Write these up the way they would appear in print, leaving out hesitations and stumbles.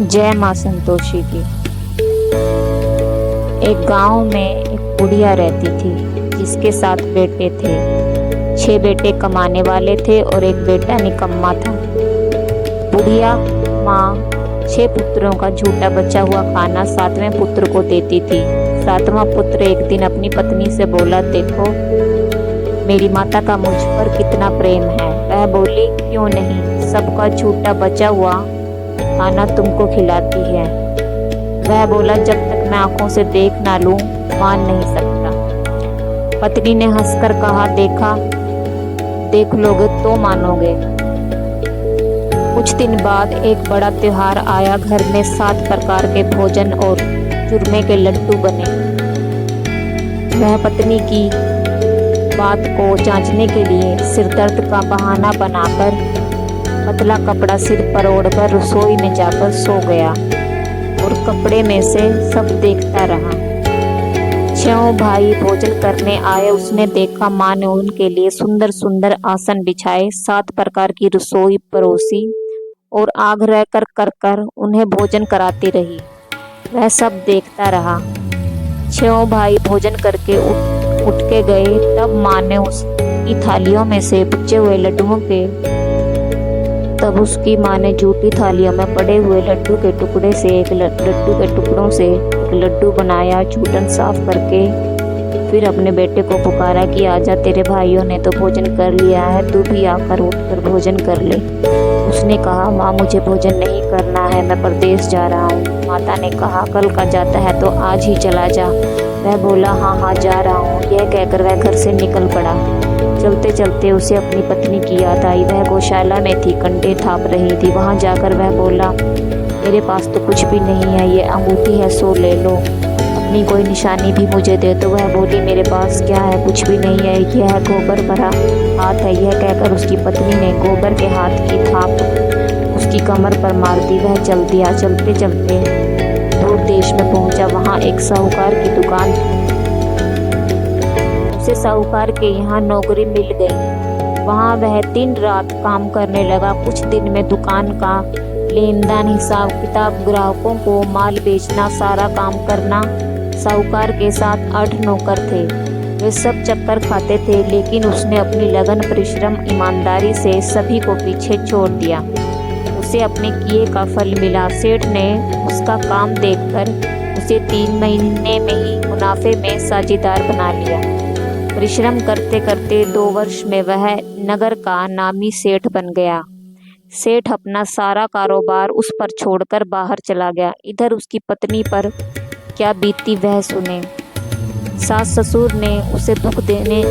जय माँ संतोषी की। एक गांव में एक बुढ़िया रहती थी जिसके 7 बेटे थे। 6 बेटे कमाने वाले थे और एक बेटा निकम्मा था। बुढ़िया माँ 6 पुत्रों का झूठा बचा हुआ खाना 7वें पुत्र को देती थी। 7वां पुत्र एक दिन अपनी पत्नी से बोला, देखो मेरी माता का मुझ पर कितना प्रेम है। वह बोली, क्यों नहीं, सबका झूठा बचा हुआ खाना तुमको खिलाती है। वह बोला, जब तक मैं आंखों से देख ना लूं मान नहीं सकता। पत्नी ने हंसकर कहा, देख लोगे तो मानोगे। कुछ दिन बाद एक बड़ा त्योहार आया। घर में 7 प्रकार के भोजन और चूरमे के लड्डू बने। वह पत्नी की बात को जांचने के लिए सिरदर्द का बहाना बनाकर पतला कपड़ा सिर पर ओढ़कर रसोई में जाकर सो गया और कपड़े में से सब देखता रहा। 6 भाई भोजन करने आए। उसने देखा माँ ने उनके लिए सुंदर सुंदर आसन बिछाए, 7 प्रकार की रसोई परोसी और आग्रह कर उन्हें भोजन कराती रही। वह सब देखता रहा। 6 भाई भोजन करके उठ के गए। तब माँ ने उसकी थालियों में से बचे हुए उसकी माँ ने जूठी थालियों में पड़े हुए लड्डू के टुकड़ों से एक लड्डू बनाया। चूटन साफ करके फिर अपने बेटे को पुकारा कि आजा, तेरे भाइयों ने तो भोजन कर लिया है, तू भी आकर उठकर भोजन कर ले। उसने कहा, माँ मुझे भोजन नहीं करना है, मैं परदेश जा रहा हूँ। माता ने कहा, कल का जाता है तो आज ही चला जा। वह बोला, हाँ जा रहा हूँ। यह कहकर वह घर से निकल पड़ा। चलते चलते उसे अपनी पत्नी की याद आई। वह गौशाला में थी, कंडे थाप रही थी। वहां जाकर वह बोला, मेरे पास तो कुछ भी नहीं है, ये अंगूठी है, सो ले लो, अपनी कोई निशानी भी मुझे दे। तो वह बोली, मेरे पास क्या है, कुछ भी नहीं है, यह गोबर भरा हाथ है। यह कहकर उसकी पत्नी ने गोबर के हाथ की थाप उसकी कमर पर मार दी। वह चल दिया। चलते चलते दूर देश में पहुंचा। वहां एक साहूकार की दुकान थी। उसे साहूकार के यहाँ नौकरी मिल गई। वहाँ वह दिन रात काम करने लगा। कुछ दिन में दुकान का लेन देन, हिसाब किताब, ग्राहकों को माल बेचना, सारा काम करना। साहूकार के साथ 8 नौकर थे। वे सब चक्कर खाते थे, लेकिन उसने अपनी लगन, परिश्रम, ईमानदारी से सभी को पीछे छोड़ दिया। उसे अपने किए का फल मिला। सेठ ने उसका काम देखकर उसे 3 महीने में ही मुनाफे में साझेदार बना लिया। परिश्रम करते करते 2 वर्ष में वह नगर का नामी सेठ बन गया। सेठ अपना सारा कारोबार उस पर छोड़कर बाहर चला गया। इधर उसकी पत्नी पर क्या बीती वह सुने। सास ससुर ने उसे दुख देने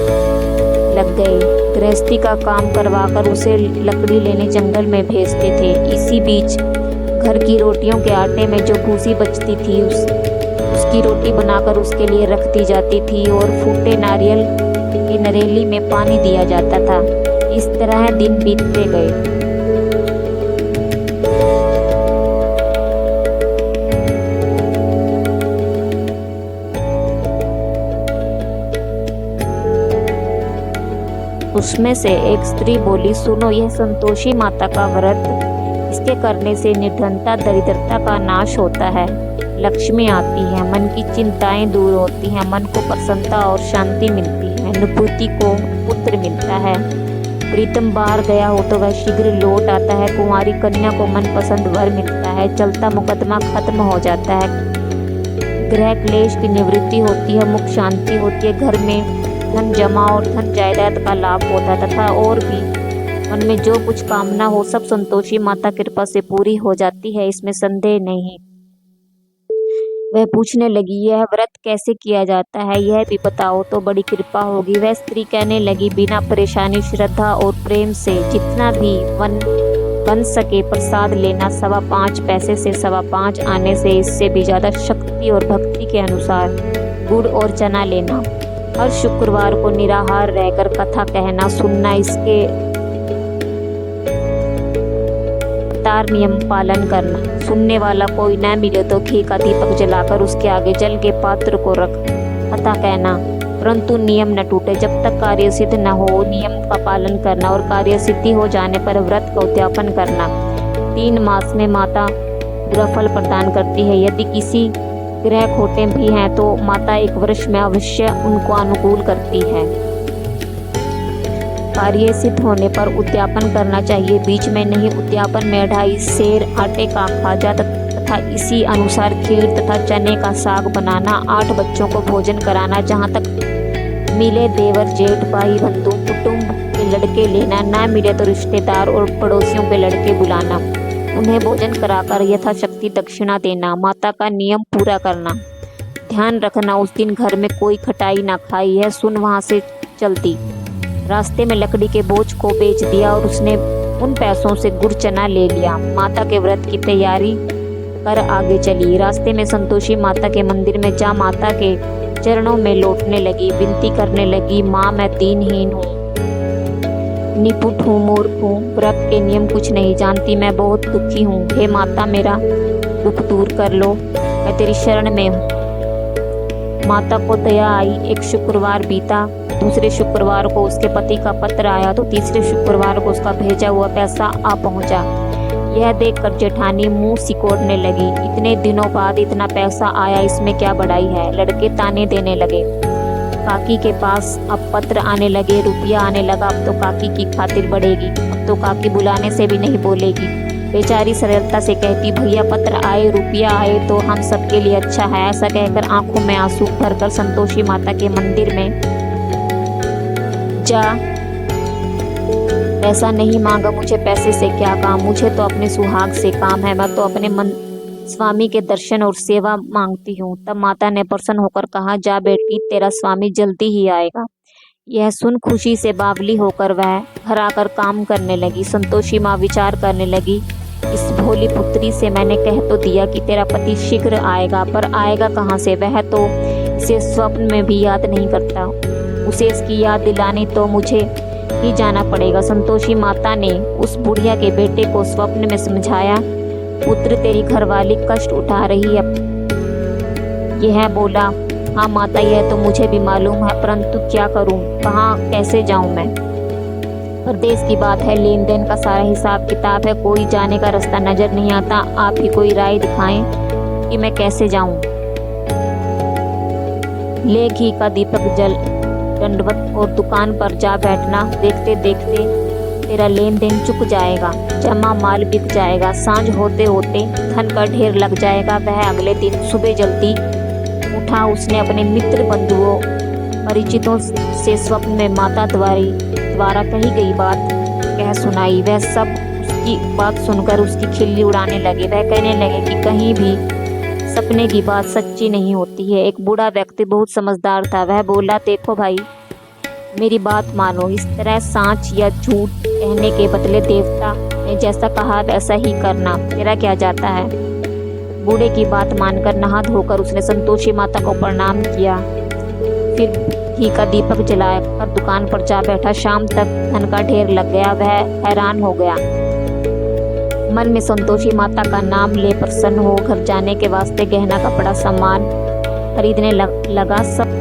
लग गए। गृहस्थी का काम करवाकर उसे लकड़ी लेने जंगल में भेजते थे। इसी बीच घर की रोटियों के आटे में जो भूसी बचती थी उसकी रोटी बनाकर उसके लिए रख दी जाती थी और फूटे नारियल की नरेली में पानी दिया जाता था। इस तरह दिन बीतते गए। उसमें से एक स्त्री बोली, सुनो, यह संतोषी माता का व्रत, इसके करने से निर्धनता, दरिद्रता का नाश होता है, लक्ष्मी आती है, मन की चिंताएं दूर होती हैं, मन को प्रसन्नता और शांति मिलती है, नुपुति को पुत्र मिलता है, प्रीतम बाहर गया हो तो वह शीघ्र लौट आता है, कुंवारी कन्या को मनपसंद वर मिलता है, चलता मुकदमा खत्म हो जाता है, गृह क्लेश की निवृत्ति होती है, मुख शांति होती है, घर में धन जमा और धन जायदाद का लाभ होता है तथा और भी मन में जो कुछ कामना हो सब संतोषी माता कृपा से पूरी हो जाती है, इसमें संदेह नहीं। वह पूछने लगी, यह व्रत कैसे किया जाता है, यह भी बताओ तो बड़ी कृपा होगी। वह स्त्री कहने लगी, बिना परेशानी, श्रद्धा और प्रेम से जितना भी बन सके प्रसाद लेना, 5.25 पैसे से 5.25 आने से इससे भी ज्यादा शक्ति और भक्ति के अनुसार गुड़ और चना लेना, हर शुक्रवार को निराहार रहकर कथा कहना सुनना, इसके तार नियम पालन करना, सुनने वाला कोई न मिले तो घी का दीपक जलाकर उसके आगे जल के पात्र को रख कथा कहना, परंतु नियम न टूटे जब तक कार्य सिद्ध न हो। नियम का पालन करना और कार्य सिद्धि हो जाने पर व्रत का उद्यापन करना। 3 मास में माता बुरा फल प्रदान करती है। यदि किसी ग्रह खोटे भी हैं तो माता एक वर्ष में अवश्य उनको अनुकूल करती है। कार्य सिद्ध होने पर उद्यापन करना चाहिए, बीच में नहीं। उद्यापन में 2.5 सेर आटे का खाजा तथा इसी अनुसार खीर तथा चने का साग बनाना, 8 बच्चों को भोजन कराना, जहाँ तक मिले देवर जेठ भाई बंधु कुटुंब के लड़के लेना, ना मिले तो रिश्तेदार और पड़ोसियों के लड़के बुलाना, उन्हें भोजन कराकर यथाशक्ति दक्षिणा देना, माता का नियम पूरा करना। ध्यान रखना उस दिन घर में कोई खटाई ना खाई है। सुन वहाँ से चलती। रास्ते में लकड़ी के बोझ को बेच दिया और उसने उन पैसों से गुड़ चना ले लिया। माता के व्रत की तैयारी कर आगे चली। रास्ते में संतोषी माता के मंदिर में जा माता के चरणों में लौटने लगी, विनती करने लगी, माँ मैं दीनहीन हूँ, निपुट हूँ, मूर्ख हूँ, व्रत के नियम कुछ नहीं जानती, मैं बहुत दुखी हूँ। हे माता मेरा दुख दूर कर लो, मैं तेरी शरण में हूँ। माता को दया आई। एक शुक्रवार बीता, दूसरे शुक्रवार को उसके पति का पत्र आया तो तीसरे शुक्रवार को उसका भेजा हुआ पैसा आ पहुंचा। यह देखकर जेठानी मुंह सिकोड़ने लगी। इतने दिनों बाद इतना पैसा आया, इसमें क्या बड़ाई है। लड़के ताने देने लगे। काकी के पास अब पत्र आने लगे, रुपया आने लगा। अब तो काकी की खातिर बढ़ेगी, अब तो काकी बुलाने से भी नहीं बोलेगी। बेचारी सरलता से कहती, भैया पत्र आए, रुपया आए तो हम सबके लिए अच्छा है। ऐसा कहकर आंखों में आंसू भरकर संतोषी माता के मंदिर में जा। पैसा नहीं मांगा, मुझे पैसे से क्या काम, मुझे तो अपने सुहाग से काम है। मैं तो अपने मन स्वामी के दर्शन और सेवा मांगती हूँ। तब माता ने प्रसन्न होकर कहा, जा बेटी, तेरा स्वामी जल्दी ही आएगा। यह सुन खुशी से बावली होकर वह घर आकर काम करने लगी। संतोषी माँ विचार करने लगी, इस भोली पुत्री से मैंने कह तो दिया कि तेरा पति शीघ्र आएगा, पर आएगा कहाँ से। वह तो इसे स्वप्न में भी याद नहीं करता। उसे इसकी याद दिलानी तो मुझे ही जाना पड़ेगा। संतोषी माता ने उस बुढ़िया के बेटे को स्वप्न में समझाया, पुत्र तेरी घरवाली कष्ट उठा रही है। यह बोला, हाँ माता यह तो मुझे भी मालूम है, परंतु क्या करूं, कहाँ कैसे जाऊं मैं। परदेश की बात है, लेन देन का सारा हिसाब किताब है, कोई जाने का रास्ता नजर नहीं आता। आप ही कोई राय दिखाएं कि मैं कैसे जाऊं। ले घी का दीपक जल, दंडवत और दुकान पर जा बैठना। देखते देखते तेरा लेन देन चुक जाएगा, जमा माल बिक जाएगा, सांझ होते होते धन का ढेर लग जाएगा। वह अगले दिन सुबह जल्दी उठा। उसने अपने मित्र बंधुओं परिचितों से स्वप्न में माता द्वारा कही गई बात कह सुनाई। वह सब उसकी बात सुनकर उसकी खिल्ली उड़ाने लगे। वह कहने लगे कि कहीं भी सपने की बात सच्ची नहीं होती है। एक बूढ़ा व्यक्ति बहुत समझदार था। वह बोला, देखो भाई, मेरी बात मानो, इस तरह सांच या झूठ कहने के बदले देवता ने जैसा कहा वैसा ही करना, तेरा क्या जाता है। बूढ़े की बात मानकर नहा धोकर उसने संतोषी माता को प्रणाम किया। फिर घी का दीपक जलाकर दुकान पर जा बैठा। शाम तक धन का ढेर लग गया। वह हैरान हो गया। मन में संतोषी माता का नाम ले प्रसन्न हो घर जाने के वास्ते गहना कपड़ा सामान खरीदने लगा। सब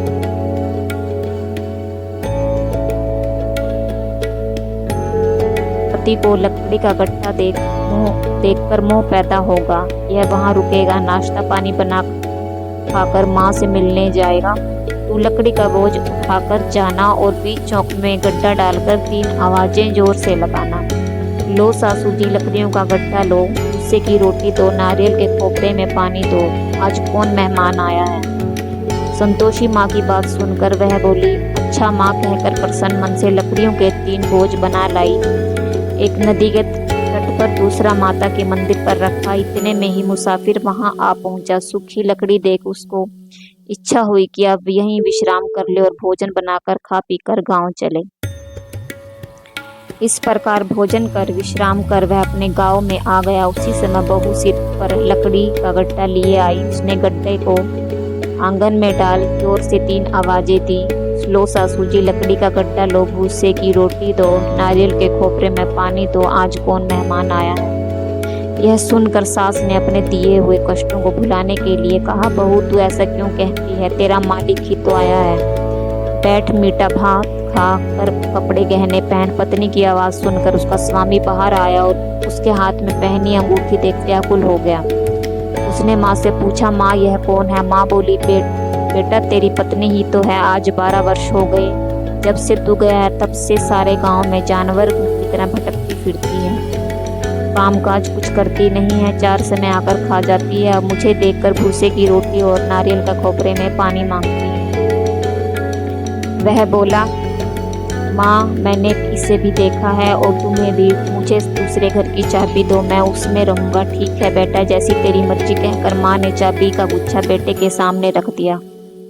पति को लकड़ी का गट्टा देखकर मोह पैदा होगा। यह वहां रुकेगा, नाश्ता पानी बना खाकर माँ से मिलने जाएगा। तू लकड़ी का बोझ उठाकर जाना और बीच चौक में गड्ढा डालकर 3 आवाजें जोर से लगाना। लो सासू जी, लकड़ियों का गड्ढा लो, उससे की रोटी दो, नारियल के खोपरे में पानी दो, आज कौन मेहमान आया है। संतोषी माँ की बात सुनकर वह बोली, अच्छा माँ कहकर प्रसन्न मन से लकड़ियों के 3 बोझ बना लाई। एक नदी के तट पर, दूसरा माता के मंदिर पर रखा। इतने में ही मुसाफिर वहां आ पहुंचा। सूखी लकड़ी देख उसको इच्छा हुई कि अब यहीं विश्राम कर ले और भोजन बनाकर खा पी कर गाँव चले। इस प्रकार भोजन कर विश्राम कर वह अपने गांव में आ गया। उसी समय बहू सिर पर लकड़ी का गट्टा लिए आई। उसने गट्टे को आंगन में डाल जोर से 3 आवाजें दी। लो सासू जी, लकड़ी का गट्टा लो, भूसे की रोटी दो, नारियल के खोपरे में पानी दो, आज कौन मेहमान आया है। यह सुनकर सास ने अपने दिए हुए कष्टों को भुलाने के लिए कहा, बहू तू ऐसा क्यों कहती है, तेरा मालिक ही तो आया है। बैठ, मीठा भात खा कर कपड़े गहने पहन। पत्नी की आवाज़ सुनकर उसका स्वामी बाहर आया और उसके हाथ में पहनी अंगूठी देख व्याकुल हो गया। उसने माँ से पूछा, माँ यह कौन है? माँ बोली, बेटा तेरी पत्नी ही तो है। आज 12 वर्ष हो गए जब से तू गया है, तब से सारे गांव में जानवर की तरह भटकती फिरती है, काम काज कुछ करती नहीं है, 4 समय आकर खा जाती है। अब मुझे देखकर भूसे की रोटी और नारियल का खोपरे में पानी मांगती है। वह बोला, माँ मैंने इसे भी देखा है और तुम्हें भी। मुझे दूसरे घर की चाबी दो, मैं उसमें रहूँगा। ठीक है बेटा, जैसी तेरी मर्जी, कहकर माँ ने चाबी का गुच्छा बेटे के सामने रख दिया।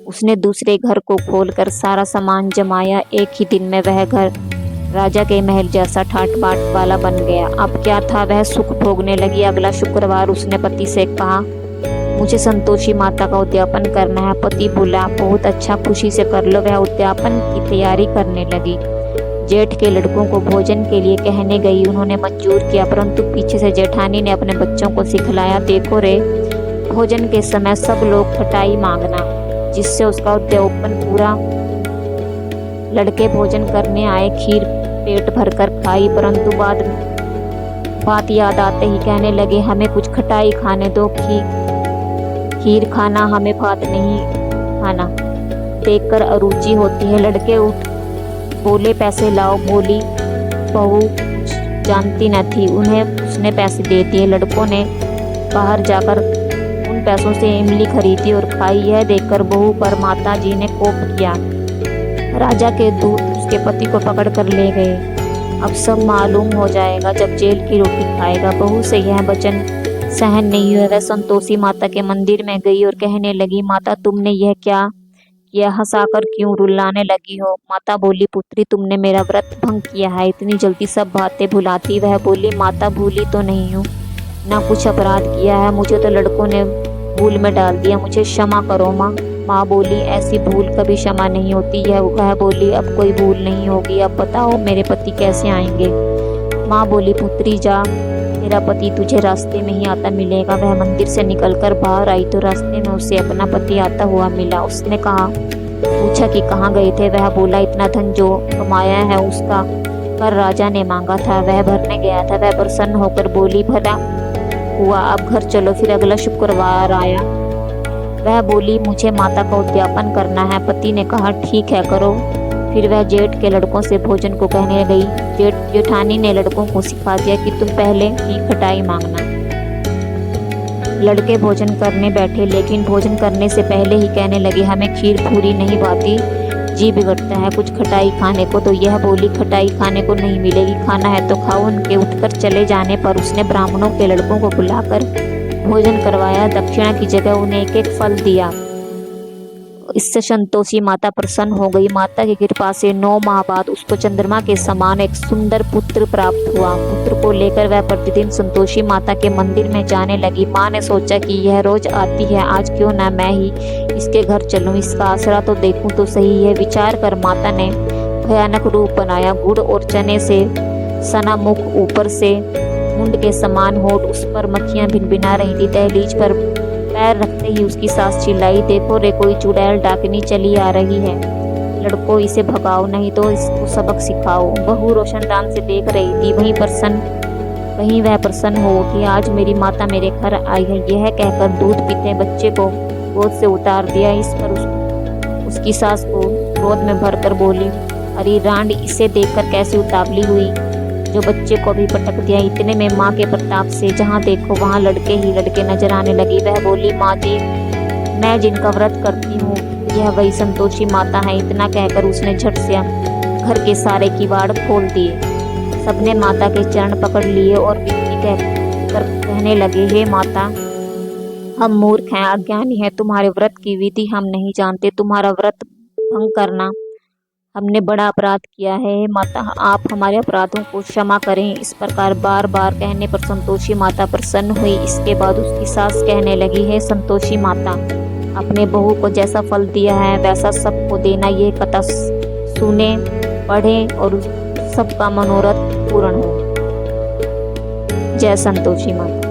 उसने दूसरे घर को खोलकर सारा सामान जमाया। एक ही दिन में वह घर राजा के महल जैसा ठाट बाट वाला बन गया। अब क्या था, वह सुख भोगने लगी। अगला शुक्रवार उसने पति से कहा, मुझे संतोषी माता का उद्यापन करना है। पति बोला, बहुत अच्छा, खुशी से कर लो। वह उद्यापन की तैयारी करने लगी। जेठ के लड़कों को भोजन के लिए कहने गई। उन्होंने मंजूर किया, परंतु पीछे से जेठानी ने अपने बच्चों को सिखलाया, देखो रे, भोजन के समय सब लोग खटाई मांगना, जिससे उसका उद्यापन पूरा। लड़के भोजन करने आए, खीर पेट भरकर खाई, परंतु बात याद आते ही कहने लगे, हमें कुछ खटाई खाने दो, खीर खाना, हमें भात नहीं खाना। देखकर अरुचि होती है। लड़के उठ बोले, पैसे लाओ। बोली बहू कुछ जानती न थी, उन्हें उसने पैसे दे दिए। लड़कों ने बाहर जाकर उन पैसों से इमली खरीदी और खाई। यह देखकर बहू पर माता जी ने कोप किया। राजा के दूत उसके पति को पकड़ कर ले गए। अब सब मालूम हो जाएगा जब जेल की रोटी खाएगा। बहू से यह वचन सहन नहीं हुआ। वह संतोषी माता के मंदिर में गई और कहने लगी, माता तुमने यह क्या किया? हंसाकर क्यों रुलाने लगी हो? माता बोली, पुत्री तुमने मेरा व्रत भंग किया है, इतनी जल्दी सब बातें भुलाती। वह बोली, माता भूली तो नहीं हूँ, ना कुछ अपराध किया है, मुझे तो लड़कों ने भूल में डाल दिया, मुझे क्षमा करो माँ। माँ बोली, ऐसी भूल कभी क्षमा नहीं होती है। वह बोली, अब कोई भूल नहीं होगी, अब बताओ मेरे पति कैसे आएंगे? माँ बोली, पुत्री जा, तेरा पति तुझे रास्ते में ही आता मिलेगा। वह मंदिर से निकलकर बाहर आई तो रास्ते में उसे अपना पति आता हुआ मिला। उसने पूछा कि कहाँ गए थे? वह बोला, इतना धन जो कमाया है उसका कर राजा ने मांगा था, वह भरने गया था। वह प्रसन्न होकर बोली, भला हुआ, अब घर चलो। फिर अगला शुक्रवार आया। वह बोली, मुझे माता का उद्यापन करना है। पति ने कहा, ठीक है करो। फिर वह जेठ के लड़कों से भोजन को कहने गई। जेठानी ने लड़कों को सिखा दिया कि तुम पहले ही खटाई मांगना। लड़के भोजन करने बैठे, लेकिन भोजन करने से पहले ही कहने लगे, हमें खीर पूरी नहीं भाती, जी बिगड़ता है कुछ खटाई खाने को। तो यह बोली, खटाई खाने को नहीं मिलेगी, खाना है तो खाओ। उनके उठकर चले जाने पर उसने ब्राह्मणों के लड़कों को बुलाकर भोजन करवाया। दक्षिणा की जगह उन्हें एक एक फल दिया। इससे संतोषी माता प्रसन्न हो गई। माता की कृपा से 9 माह बाद उसको चंद्रमा के समान एक सुंदर पुत्र प्राप्त हुआ। पुत्र को लेकर वह प्रतिदिन संतोषी माता के मंदिर में जाने लगी। माँ ने सोचा कि यह रोज आती है, आज क्यों ना मैं ही इसके घर चलूं, इसका आसरा तो देखूं तो सही। यह विचार कर माता ने भयानक रूप बनाया। गुड़ और चने से सना मुख, ऊपर से मुंड के समान होठ, उस पर मक्खियां भिनभिना रही थी। दहलीज पर पैर रखते ही उसकी सास चिल्लाई, देखो रे, कोई चुड़ैल डाकनी चली आ रही है, लड़कों इसे भगाओ, नहीं तो इसको सबक सिखाओ। बहू रोशनदान से देख रही थी। वहीं वह प्रसन्न हो उठी, आज मेरी माता मेरे घर आई है। यह कहकर दूध पीते बच्चे को गोद से उतार दिया। इस पर उसकी सास को क्रोध में भरकर बोली, अरे रांड, इसे देखकर कैसी उतावली हुई जो बच्चे को भी पटक दिया। इतने में माँ के प्रताप से जहाँ देखो वहाँ लड़के ही लड़के नजर आने लगी। वह बोली, माँ जी, मैं जिनका व्रत करती हूँ यह वही संतोषी माता है। इतना कहकर उसने झट से घर के सारे किवाड़ खोल दिए। सबने माता के चरण पकड़ लिए और विनती कहने लगे, हे माता, हम मूर्ख हैं, अज्ञानी हैं, तुम्हारे व्रत की विधि हम नहीं जानते, तुम्हारा व्रत भंग करना हमने बड़ा अपराध किया है। माता, आप हमारे अपराधों को क्षमा करें। इस प्रकार बार बार कहने पर संतोषी माता प्रसन्न हुई। इसके बाद उसकी सास कहने लगी, हे संतोषी माता, अपने बहू को जैसा फल दिया है वैसा सबको देना। ये कथा सुने, पढ़ें और सबका मनोरथ पूर्ण हो। जय संतोषी माता।